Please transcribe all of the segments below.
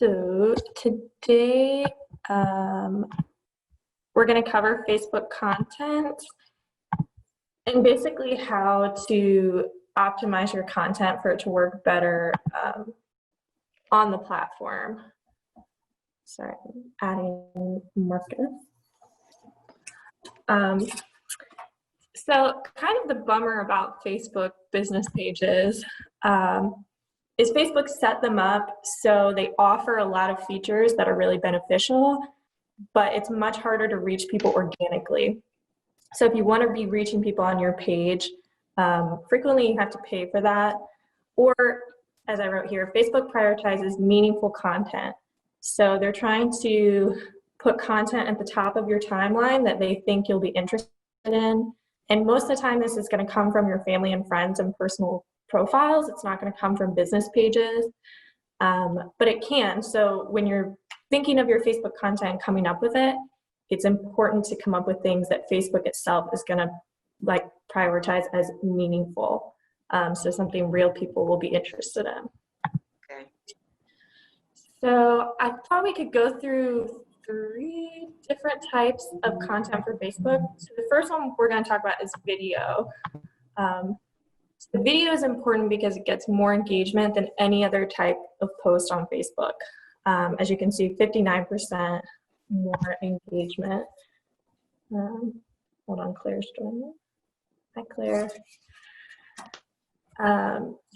So today we're going to cover Facebook content and basically how to optimize your content for it to work better on the platform. Sorry, I'm adding Marcus. So kind of the bummer about Facebook business pages is Facebook set them up so they offer a lot of features that are really beneficial, but it's much harder to reach people organically. So if you want to be reaching people on your page, frequently you have to pay for that. Or, as I wrote here, Facebook prioritizes meaningful content. So they're trying to put content at the top of your timeline that they think you'll be interested in. And most of the time, this is going to come from your family and friends and personal profiles. It's not going to come from business pages, but it can. So when you're thinking of your Facebook content and coming up with it, it's important to come up with things that Facebook itself is going to prioritize as meaningful. So something real people will be interested in. Okay. So I thought we could go through 3 different types of content for Facebook. So the first one we're going to talk about is video. So the video is important because it gets more engagement than any other type of post on Facebook. As you can see, 59% more engagement. Hold on, Claire's joining me. Hi, Claire.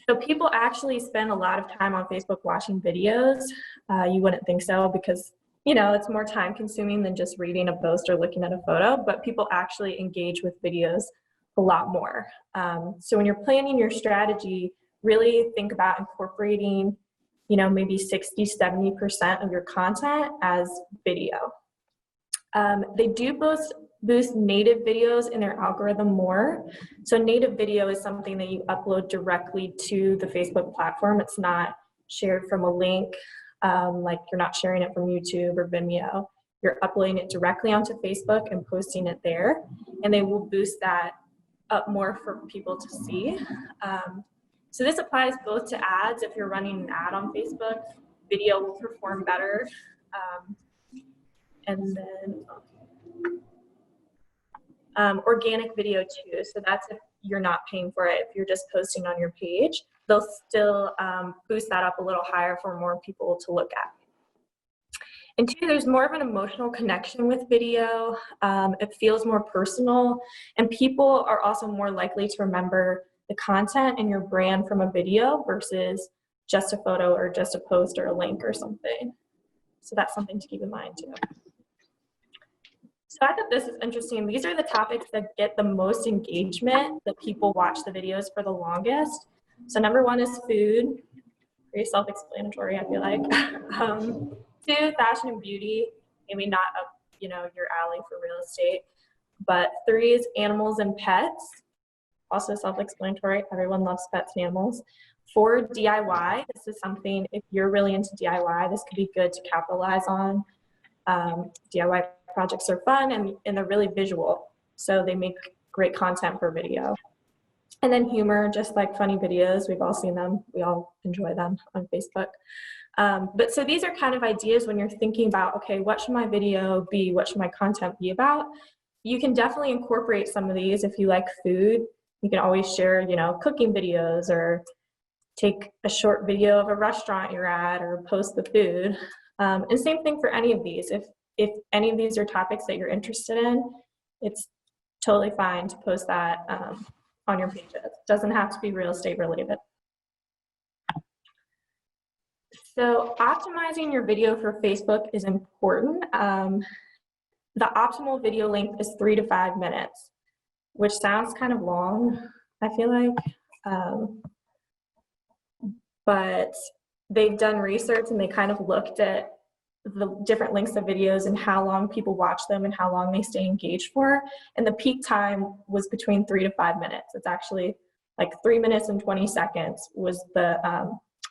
So people actually spend a lot of time on Facebook watching videos. You wouldn't think so because, you know, it's more time consuming than just reading a post or looking at a photo, but people actually engage with videos a lot more. So when you're planning your strategy, really think about incorporating, you know, maybe 60–70% of your content as video. They do boost native videos in their algorithm more. So native video is something that you upload directly to the Facebook platform. It's not shared from a link, like you're not sharing it from YouTube or Vimeo. You're uploading it directly onto Facebook and posting it there, and they will boost that up more for people to see. So this applies both to ads. If you're running an ad on Facebook, video will perform better. And then organic video too. So that's if you're not paying for it. If you're just posting on your page, they'll still boost that up a little higher for more people to look at. And 2, there's more of an emotional connection with video. It feels more personal, and people are also more likely to remember the content and your brand from a video versus just a photo or just a post or a link or something. So that's something to keep in mind too. So I thought this is interesting. These are the topics that get the most engagement, that people watch the videos for the longest. So number 1 is food, very self-explanatory, I feel like. 2, fashion and beauty, maybe not up, you know, your alley for real estate. But 3 is animals and pets, also self-explanatory. Everyone loves pets and animals. 4, DIY. This is something, if you're really into DIY, this could be good to capitalize on. DIY projects are fun and they're really visual, so they make great content for video. And then humor, just like funny videos, we've all seen them, we all enjoy them on Facebook. But so these are kind of ideas when you're thinking about, okay, what should my video be, what should my content be about? You can definitely incorporate some of these. If you like food, you can always share, you know, cooking videos, or take a short video of a restaurant you're at, or post the food. And same thing for any of these. If any of these are topics that you're interested in, it's totally fine to post that on your pages. It doesn't have to be real estate related. So optimizing your video for Facebook is important. The optimal video length is 3 to 5 minutes, which sounds kind of long, I feel like. But they've done research and they kind of looked at the different lengths of videos and how long people watch them and how long they stay engaged for. And the peak time was between 3 to 5 minutes. It's actually like 3 minutes and 20 seconds was the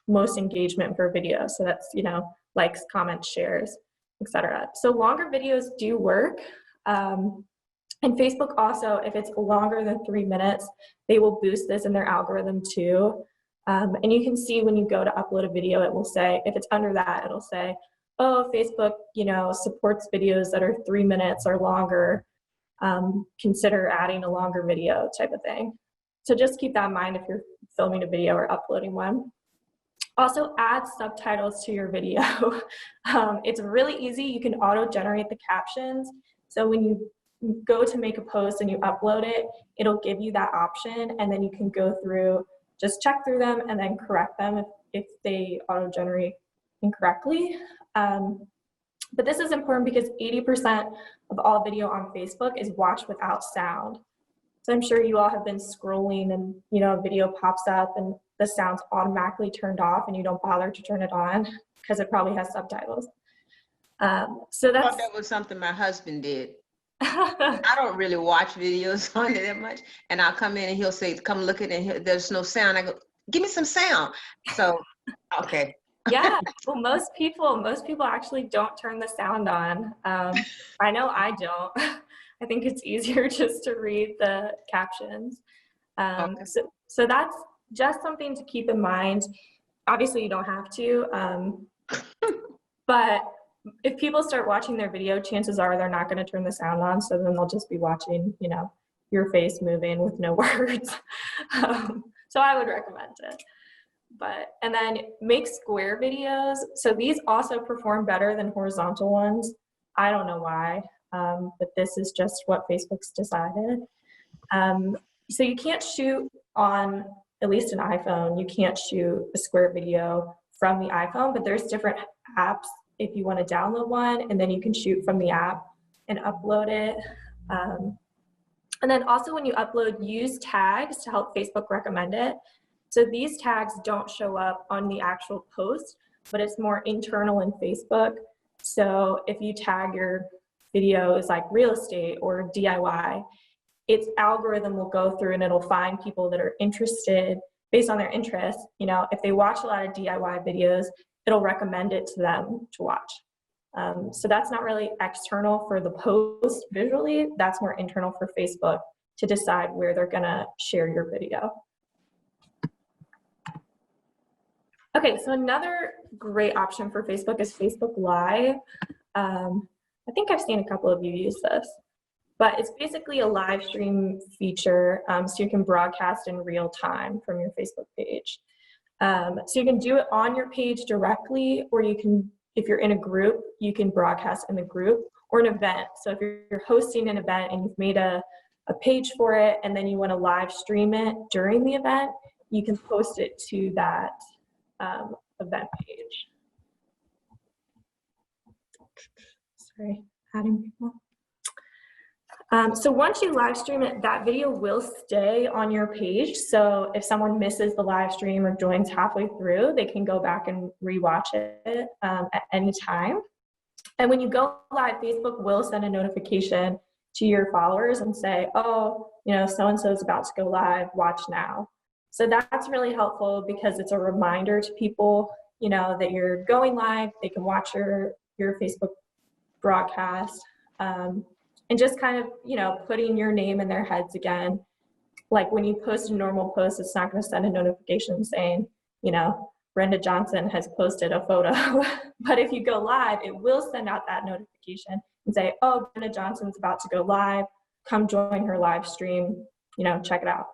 most engagement for video. So that's, you know, likes, comments, shares, etc. So longer videos do work. And Facebook also, if it's longer than 3 minutes, they will boost this in their algorithm too. And you can see when you go to upload a video, it will say, if it's under that, it'll say, oh, Facebook, supports videos that are 3 minutes or longer. Consider adding a longer video type of thing. So just keep that in mind if you're filming a video or uploading one. Also add subtitles to your video. It's really easy. You can auto-generate the captions. So when you go to make a post and you upload it, it'll give you that option, and then you can go through, just check through them and then correct them if they auto-generate incorrectly. But this is important because 80% of all video on Facebook is watched without sound. So I'm sure you all have been scrolling and a video pops up and the sound's automatically turned off and you don't bother to turn it on because it probably has subtitles. So that's— that was something my husband did. I don't really watch videos on it that much, and I'll come in and he'll say, come look at it, and there's no sound. I go, give me some sound. So, okay. Yeah, well, most people actually don't turn the sound on. I know I don't. I think it's easier just to read the captions. Okay. So that's just something to keep in mind. Obviously, you don't have to, but if people start watching their video, chances are they're not going to turn the sound on, so then they'll just be watching, your face moving with no words. So I would recommend it. And then make square videos. So these also perform better than horizontal ones. I don't know why, but this is just what Facebook's decided. So you can't shoot on, at least an iPhone, you can't shoot a square video from the iPhone, but there's different apps if you want to download one, and then you can shoot from the app and upload it. And then also when you upload, use tags to help Facebook recommend it. So these tags don't show up on the actual post, but it's more internal in Facebook. So if you tag your videos like real estate or DIY, its algorithm will go through and it'll find people that are interested based on their interests. If they watch a lot of DIY videos, it'll recommend it to them to watch. So that's not really external for the post visually, that's more internal for Facebook to decide where they're gonna share your video. Okay, so another great option for Facebook is Facebook Live. I think I've seen a couple of you use this, but it's basically a live stream feature, so you can broadcast in real time from your Facebook page. So you can do it on your page directly, or you can, if you're in a group, you can broadcast in the group, or an event. So if you're hosting an event and you've made a page for it, and then you want to live stream it during the event, you can post it to that event page. Sorry, adding people. So once you live stream it, that video will stay on your page. So if someone misses the live stream or joins halfway through, they can go back and rewatch it at any time. And when you go live, Facebook will send a notification to your followers and say, oh, so-and-so is about to go live, watch now. So that's really helpful because it's a reminder to people, that you're going live. They can watch your Facebook broadcast, and just kind of, putting your name in their heads again. Like when you post a normal post, it's not going to send a notification saying, Brenda Johnson has posted a photo. But if you go live, it will send out that notification and say, oh, Brenda Johnson's about to go live. Come join her live stream, check it out.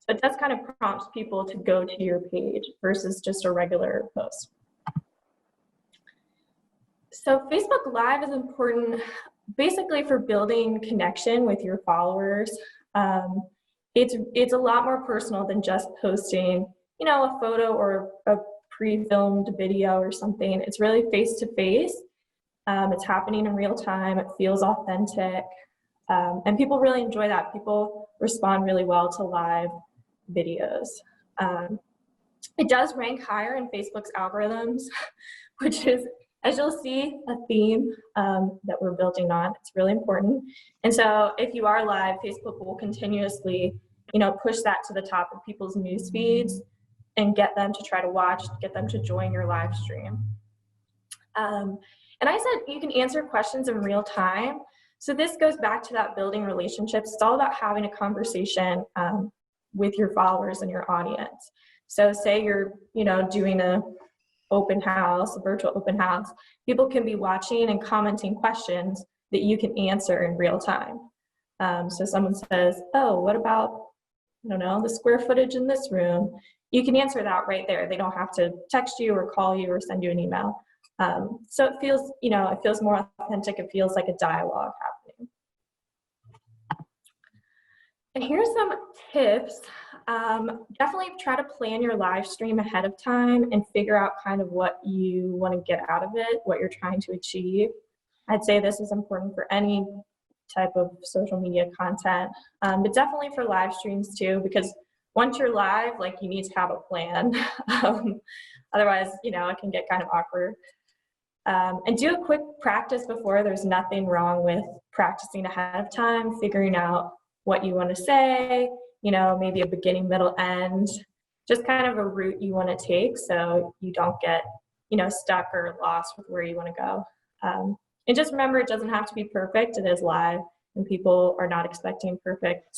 So it does kind of prompt people to go to your page versus just a regular post. So Facebook Live is important basically for building connection with your followers. It's a lot more personal than just posting, a photo or a pre-filmed video or something. It's really face-to-face. It's happening in real time. It feels authentic. And people really enjoy that. People respond really well to live videos. It does rank higher in Facebook's algorithms, which is, as you'll see, a theme that we're building on. It's really important. And so if you are live, Facebook will continuously, push that to the top of people's news feeds and get them to try to watch, get them to join your live stream. And I said you can answer questions in real time. So this goes back to that building relationships. It's all about having a conversation with your followers and your audience. So say you're, doing a open house, a virtual open house, people can be watching and commenting questions that you can answer in real time. So someone says, oh, what about, I don't know, the square footage in this room? You can answer that right there. They don't have to text you or call you or send you an email. So it feels, it feels more authentic. It feels like a dialogue happening. And here's some tips. Definitely try to plan your live stream ahead of time and figure out kind of what you want to get out of it, what you're trying to achieve. I'd say this is important for any type of social media content, but definitely for live streams too, because once you're live, like, you need to have a plan. Otherwise, it can get kind of awkward. And do a quick practice before. There's nothing wrong with practicing ahead of time, figuring out what you want to say, maybe a beginning, middle, end, just kind of a route you want to take so you don't get, stuck or lost with where you want to go. And just remember, it doesn't have to be perfect. It is live, and people are not expecting perfect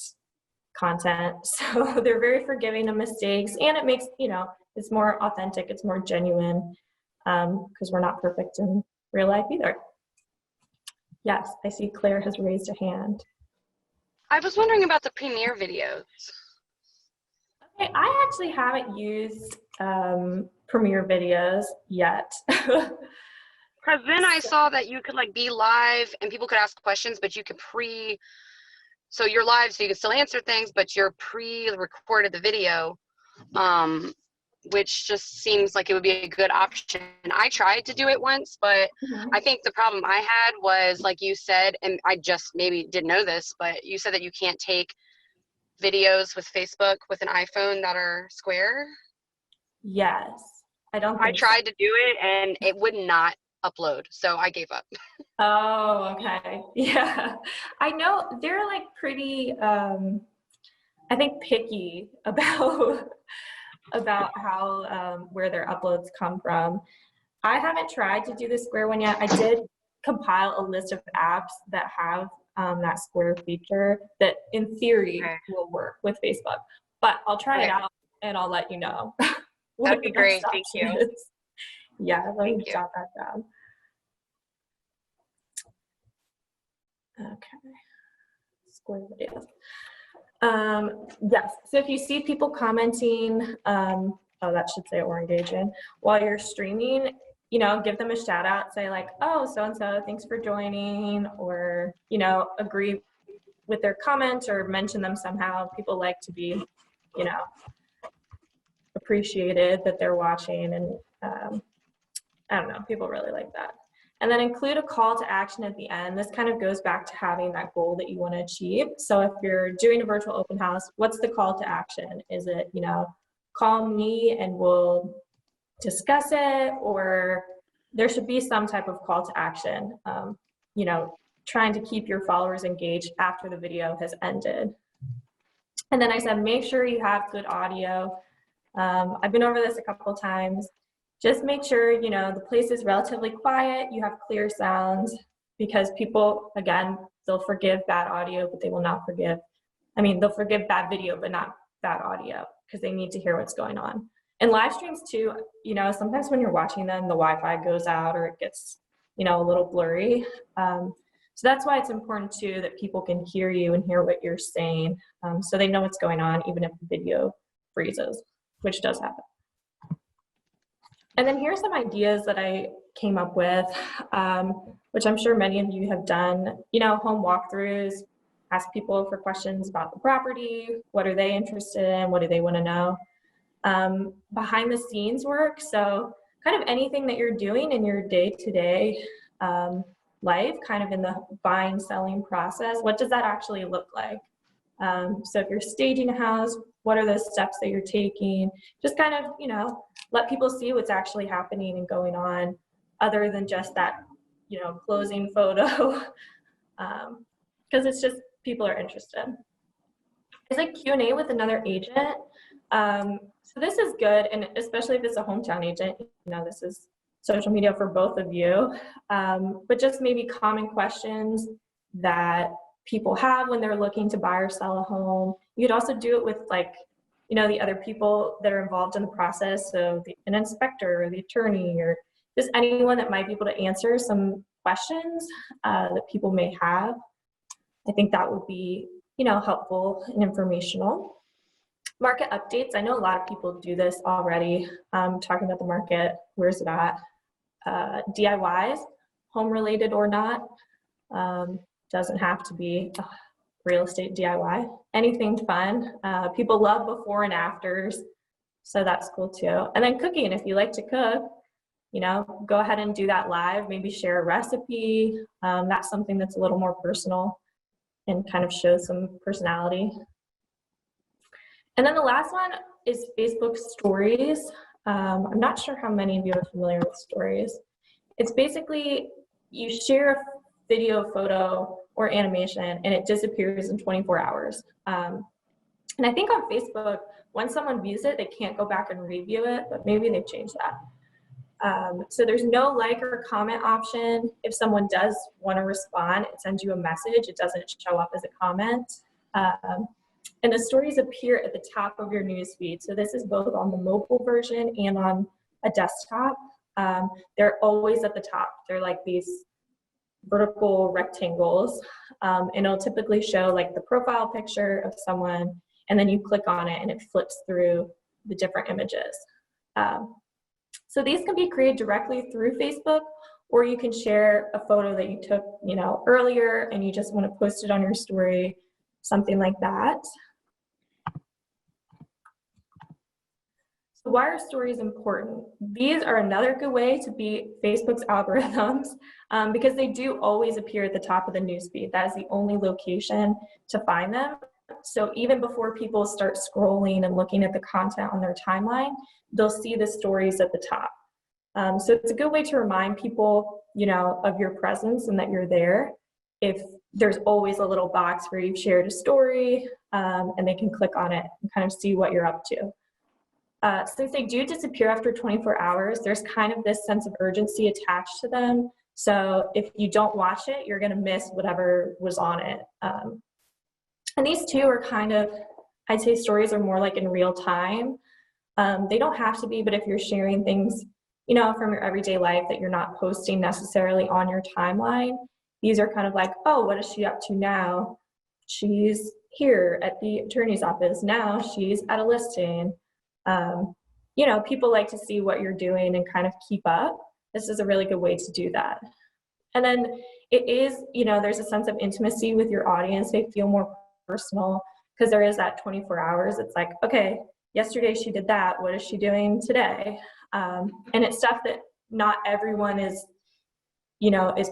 content. So they're very forgiving of mistakes, and it makes, it's more authentic, it's more genuine, because we're not perfect in real life either. Yes, I see Claire has raised a hand. I was wondering about the premiere videos. Okay, I actually haven't used premiere videos yet. Because then I saw that you could be live and people could ask questions, but you could so you're live, so you can still answer things, but you're pre-recorded the video, which just seems like it would be a good option. I tried to do it once, but I think the problem I had was, like you said, and I just maybe didn't know this, but you said that you can't take videos with Facebook with an iPhone that are square. Yes, I tried to do it and it would not upload, so I gave up. Oh, okay. Yeah, I know they're pretty I think picky about how where their uploads come from. I haven't tried to do the square one yet. I did compile a list of apps that have that square feature that in theory will work with Facebook, but I'll try it out and I'll let you know. That'd be great. Thank you. Is. Yeah, let me jot that down. Okay, square videos. Yes, so if you see people commenting, oh, that should say or engaging, while you're streaming, give them a shout out, say oh, so-and-so, thanks for joining, or, agree with their comment or mention them somehow. People like to be, appreciated that they're watching, and I don't know, people really like that. And then include a call to action at the end. This kind of goes back to having that goal that you want to achieve. So if you're doing a virtual open house, what's the call to action? Is it, call me and we'll discuss it, or there should be some type of call to action, trying to keep your followers engaged after the video has ended. And then I said, make sure you have good audio. I've been over this a couple of times. Just make sure, the place is relatively quiet, you have clear sounds, because people, again, they'll forgive bad audio, but they will not forgive, they'll forgive bad video, but not bad audio, because they need to hear what's going on. And live streams too, sometimes when you're watching them, the Wi-Fi goes out or it gets, a little blurry. So that's why it's important too that people can hear you and hear what you're saying, so they know what's going on, even if the video freezes, which does happen. And then here's some ideas that I came up with, which I'm sure many of you have done. Home walkthroughs, ask people for questions about the property. What are they interested in? What do they want to know? Behind the scenes work, so kind of anything that you're doing in your day-to-day life, kind of in the buying, selling process, what does that actually look like? So if you're staging a house, what are the steps that you're taking? Just kind of, let people see what's actually happening and going on, other than just that, closing photo, because it's just people are interested. It's like Q&A with another agent. So this is good, and especially if it's a hometown agent, this is social media for both of you, but just maybe common questions that people have when they're looking to buy or sell a home. You could also do it with the other people that are involved in the process. So an inspector or the attorney or just anyone that might be able to answer some questions that people may have. I think that would be, helpful and informational. Market updates. I know a lot of people do this already, talking about the market. Where's it at? DIYs, home related or not. Doesn't have to be real estate DIY. Anything fun. People love before and afters, so that's cool too. And then cooking, if you like to cook, go ahead and do that live, maybe share a recipe. That's something that's a little more personal and kind of shows some personality. And then the last one is Facebook stories. I'm not sure how many of you are familiar with stories. It's basically you share a video, photo, or animation, and it disappears in 24 hours. And I think on Facebook, when someone views it, they can't go back and review it, but maybe they've changed that. So there's no like or comment option. If someone does want to respond, it sends you a message. It doesn't show up as a comment. And the stories appear at the top of your newsfeed. So this is both on the mobile version and on a desktop. They're always at the top. They're like these vertical rectangles, and it'll typically show like the profile picture of someone, and then you click on it and it flips through the different images. So these can be created directly through Facebook, or you can share a photo that you took, earlier, and you just want to post it on your story, something like that. So why are stories important? These are another good way to beat Facebook's algorithms because they do always appear at the top of the newsfeed. That is the only location to find them. So even before people start scrolling and looking at the content on their timeline, they'll see the stories at the top. So it's a good way to remind people, of your presence and that you're there. If there's always a little box where you've shared a story and they can click on it and kind of see what you're up to. Since they do disappear after 24 hours, there's kind of this sense of urgency attached to them. So if you don't watch it, you're going to miss whatever was on it. And these two are kind of, I'd say stories are more like in real time. They don't have to be, but if you're sharing things, from your everyday life that you're not posting necessarily on your timeline, these are kind of like, oh, what is she up to now? She's here at the attorney's office. Now she's at a listing. People like to see what you're doing and kind of keep up. This is a really good way to do that. And then it is, there's a sense of intimacy with your audience. They feel more personal because there is that 24 hours. It's like, okay, yesterday she did that. What is she doing today? And it's stuff that not everyone is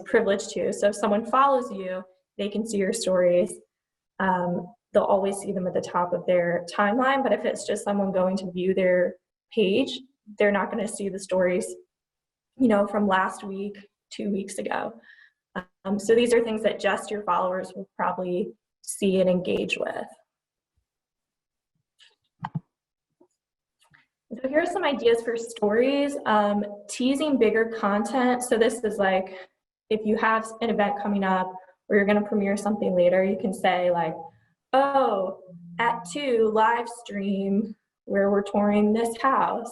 privileged to. So if someone follows you, they can see your stories. They'll always see them at the top of their timeline, but if it's just someone going to view their page, they're not going to see the stories, from last week, 2 weeks ago. So these are things that just your followers will probably see and engage with. So here are some ideas for stories. Teasing bigger content. So this is like, if you have an event coming up or you're going to premiere something later, you can say like, oh, at 2 live stream where we're touring this house.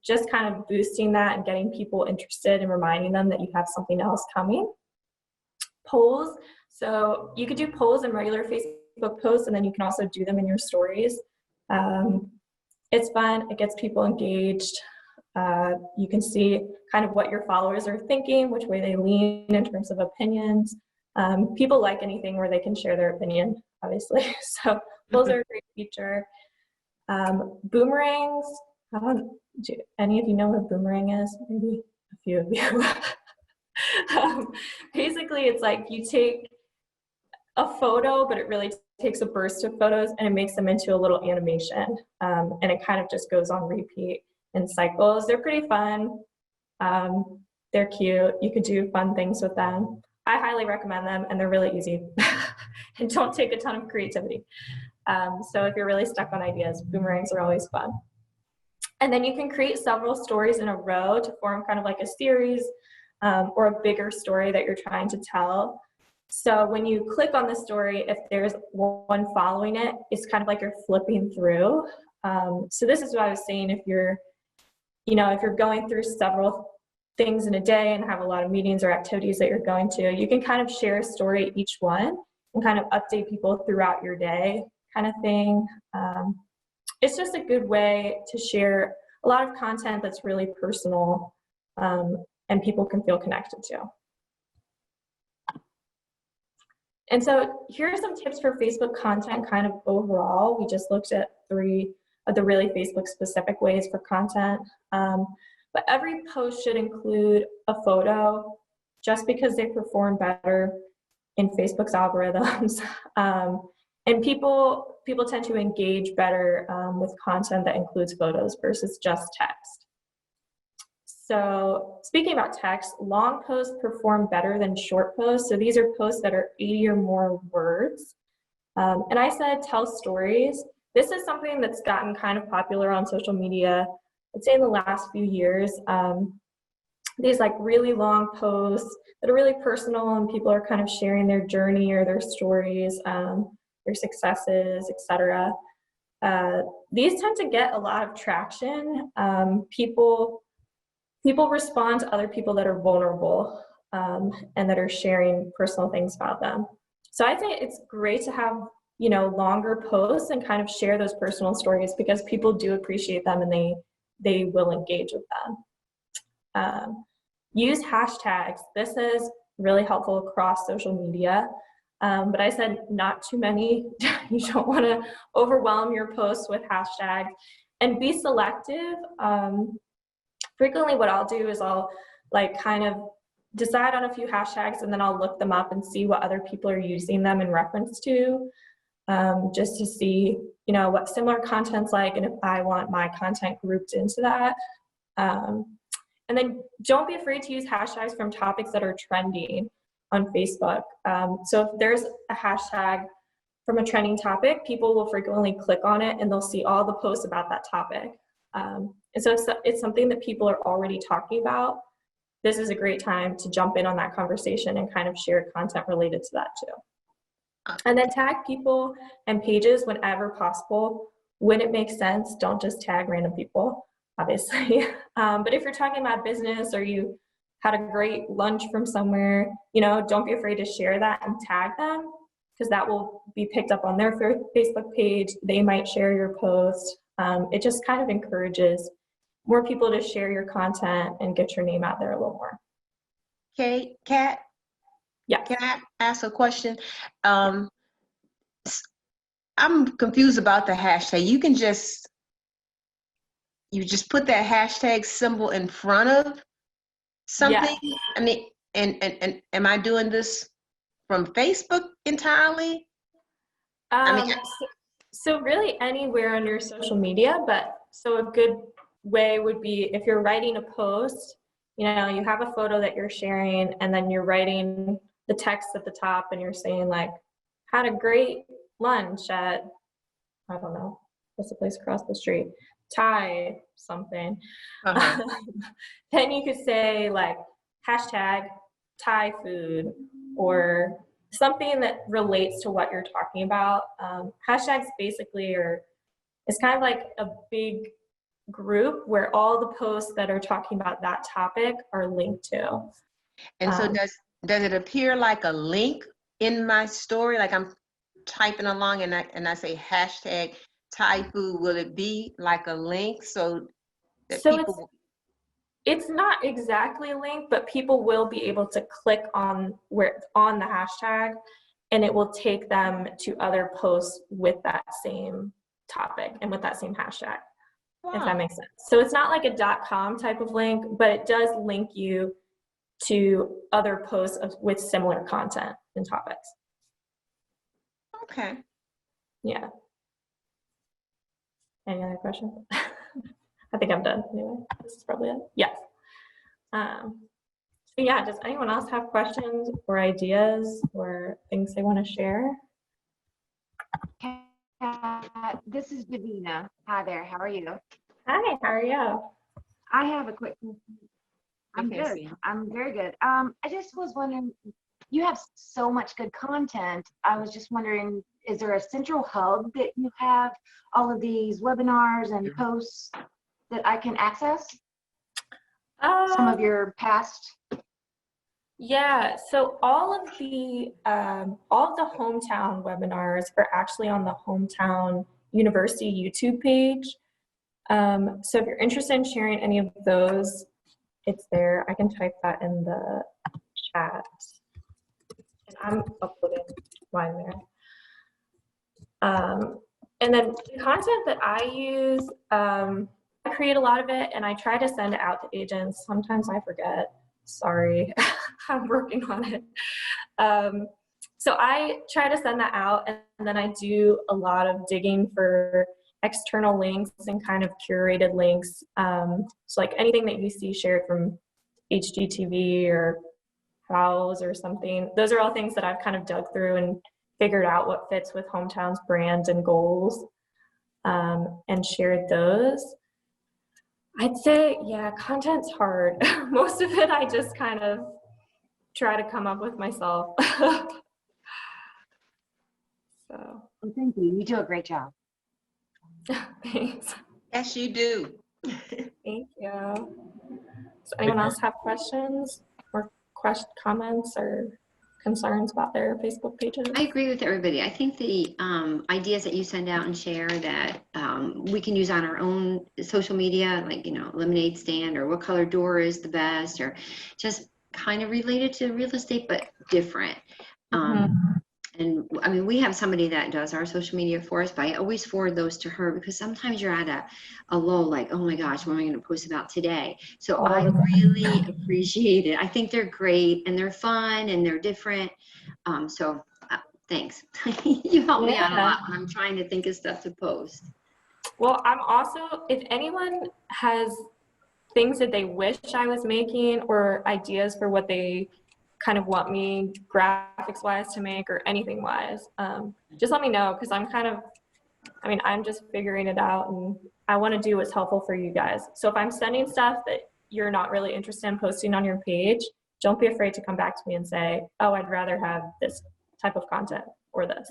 Just kind of boosting that and getting people interested and reminding them that you have something else coming. Polls. So you could do polls in regular Facebook posts, and then you can also do them in your stories. It's fun. It gets people engaged. You can see kind of what your followers are thinking, which way they lean in terms of opinions. People like anything where they can share their opinion, obviously. So those are a great feature. Boomerangs. Do any of you know what a boomerang is? Maybe a few of you. Basically, it's like you take a photo, but it really takes a burst of photos and it makes them into a little animation. And it kind of just goes on repeat in cycles. They're pretty fun. They're cute. You could do fun things with them. I highly recommend them, and they're really easy and don't take a ton of creativity. So if you're really stuck on ideas, boomerangs are always fun. And then you can create several stories in a row to form kind of like a series or a bigger story that you're trying to tell. So when you click on the story, if there's one following it, it's kind of like you're flipping through. So this is what I was saying. If you're going through several things in a day and have a lot of meetings or activities that you're going to, you can kind of share a story each one and kind of update people throughout your day kind of thing. It's just a good way to share a lot of content that's really personal, and people can feel connected to. And so here are some tips for Facebook content kind of overall. We just looked at 3 of the really Facebook specific ways for content. But every post should include a photo just because they perform better in Facebook's algorithms. And people tend to engage better with content that includes photos versus just text. So speaking about text, long posts perform better than short posts. So these are posts that are 80 or more words. And I said tell stories. This is something that's gotten kind of popular on social media, I'd say in the last few years. These like really long posts that are really personal, and people are kind of sharing their journey or their stories, their successes, etc. These tend to get a lot of traction. People respond to other people that are vulnerable, and that are sharing personal things about them. So I think it's great to have, longer posts and kind of share those personal stories because people do appreciate them and they will engage with them. Use hashtags. This is really helpful across social media. But I said not too many. You don't want to overwhelm your posts with hashtags, and be selective. Frequently what I'll do is I'll kind of decide on a few hashtags, and then I'll look them up and see what other people are using them in reference to, just to see, what similar content's like, and if I want my content grouped into that. And then don't be afraid to use hashtags from topics that are trending on Facebook. So if there's a hashtag from a trending topic, people will frequently click on it and they'll see all the posts about that topic. And so if it's something that people are already talking about, this is a great time to jump in on that conversation and kind of share content related to that too. And then tag people and pages whenever possible. When it makes sense, don't just tag random people, obviously. But if you're talking about business or you had a great lunch from somewhere, don't be afraid to share that and tag them, because that will be picked up on their Facebook page. They might share your post. It just kind of encourages more people to share your content and get your name out there a little more. Okay, Kat? Yeah. Can I ask a question? I'm confused about the hashtag. You just put that hashtag symbol in front of something? Yeah. I mean, and am I doing this from Facebook entirely? So really anywhere on your social media, but so a good way would be if you're writing a post, you have a photo that you're sharing, and then you're writing the text at the top, and you're saying had a great lunch at, I don't know, what's the place across the street? Thai something. Uh-huh. Then you could say hashtag Thai food, or something that relates to what you're talking about. Hashtags basically it's kind of like a big group where all the posts that are talking about that topic are linked to. And so does it appear like a link in my story? Like I'm typing along and I say hashtag Thai food, will it be like a link so that people... It's not exactly a link, but people will be able to click on the hashtag, and it will take them to other posts with that same topic and with that same hashtag. Wow. If that makes sense. So it's not like a .com type of link, but it does link you to other posts with similar content and topics. Okay. Yeah. Any other questions? I think I'm done anyway. This is probably it. Yes. So yeah, does anyone else have questions or ideas or things they want to share? This is Davina. Hi there. How are you? Hi, how are you? I have a quick question. I'm good. I'm very good. I just was wondering, you have so much good content. I was just wondering, is there a central hub that you have all of these webinars and posts that I can access? Some of your past. Yeah, so all of the hometown webinars are actually on the Hometown University YouTube page. So if you're interested in sharing any of those, it's there. I can type that in the chat. And I'm uploading mine there. And then the content that I use, I create a lot of it and I try to send it out to agents. Sometimes I forget. Sorry, I'm working on it. So I try to send that out, and then I do a lot of digging for external links and kind of curated links. So like anything that you see shared from HGTV or House or something, those are all things that I've kind of dug through and figured out what fits with Hometown's brand and goals, and shared those. I'd say, yeah, content's hard. Most of it I just kind of try to come up with myself. So. Well, thank you. You do a great job. Thanks. Yes, you do. Thank you. Does anyone else have questions or comments or concerns about their Facebook pages? I agree with everybody. I think the ideas that you send out and share that we can use on our own social media, like, lemonade stand or what color door is the best, or just kind of related to real estate, but different. And I mean, we have somebody that does our social media for us, but I always forward those to her because sometimes you're at a lull, like, oh my gosh, what am I going to post about today? So I really appreciate it. I think they're great and they're fun and they're different. So thanks. You help me out a lot when I'm trying to think of stuff to post. Well, I'm also, if anyone has things that they wish I was making or ideas for what they kind of want me graphics wise to make or anything wise, just let me know, because I'm just figuring it out and I want to do what's helpful for you guys. So if I'm sending stuff that you're not really interested in posting on your page, don't be afraid to come back to me and say, oh, I'd rather have this type of content or this.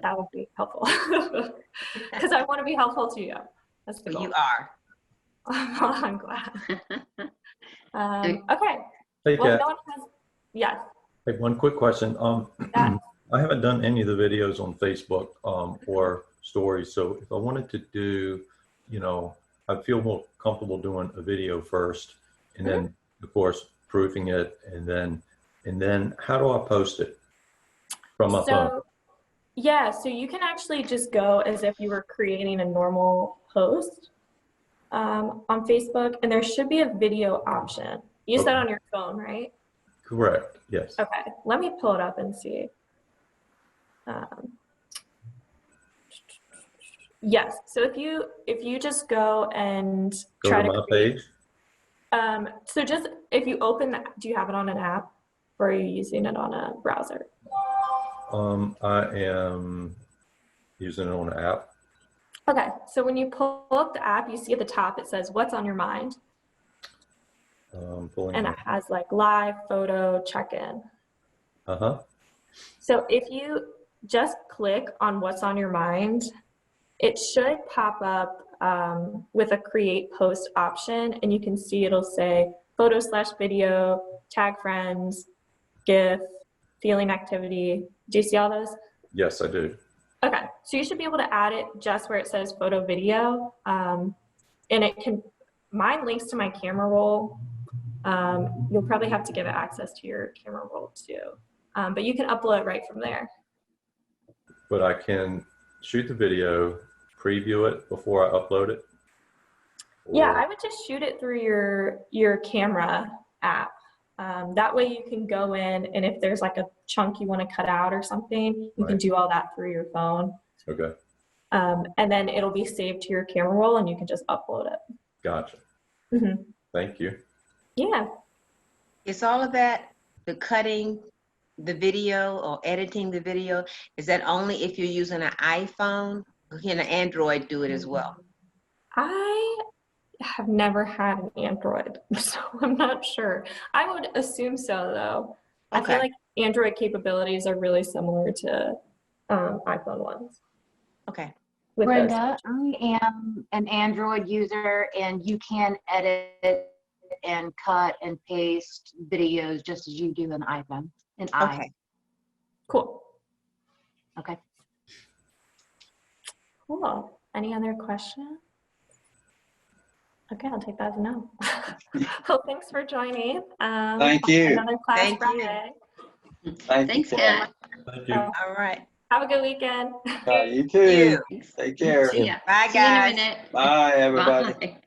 That would be helpful because I want to be helpful to you. That's the goal. You are. I'm glad. Okay. Hey, Well, Kat, no one has. Yes. hey, one quick question. Yeah. I haven't done any of the videos on Facebook or stories. So if I wanted to do, I'd feel more comfortable doing a video first, and then of course proofing it, and then how do I post it from my phone? Yeah, so you can actually just go as if you were creating a normal post on Facebook, and there should be a video option. You said on your phone, right? Correct. Yes. Okay, let me pull it up and see. Yes, so if you just go and Go to my page. So just if you open, do you have it on an app or are you using it on a browser? I am using it on an app. Okay, so when you pull up the app, you see at the top it says "What's on your mind," and it has like live, photo, check-in. So if you just click on "What's on your mind," it should pop up with a create post option, and you can see it'll say photo/video, tag friends, GIF, feeling activity. Do you see all those? Yes, I do. Okay, so you should be able to add it just where it says photo video, and mine links to my camera roll. You'll probably have to give it access to your camera roll too, but you can upload it right from there. But I can shoot the video, preview it before I upload it? Yeah, I would just shoot it through your camera app. That way you can go in, and if there's like a chunk you want to cut out or something, you can do all that through your phone. Okay. And then it'll be saved to your camera roll and you can just upload it. Gotcha. Thank you. Yeah. It's all of that, the cutting the video or editing the video. Is that only if you're using an iPhone? Or can an Android do it as well? I have never had an Android, so I'm not sure. I would assume so, though. Okay. I feel like Android capabilities are really similar to iPhone ones. Okay. With those. Brenda, I am an Android user, and you can edit and cut and paste videos just as you do an iPhone. Okay. Cool. Okay. Cool. Any other questions? Okay, I'll take that as a no. Well, thanks for joining. Thank you. Another class Thank you. Friday. Thanks, Kat. Thank you. All right. Have a good weekend. You too. You. Take care. See ya. Bye, See you in a guys. minute. Bye, everybody. Bye.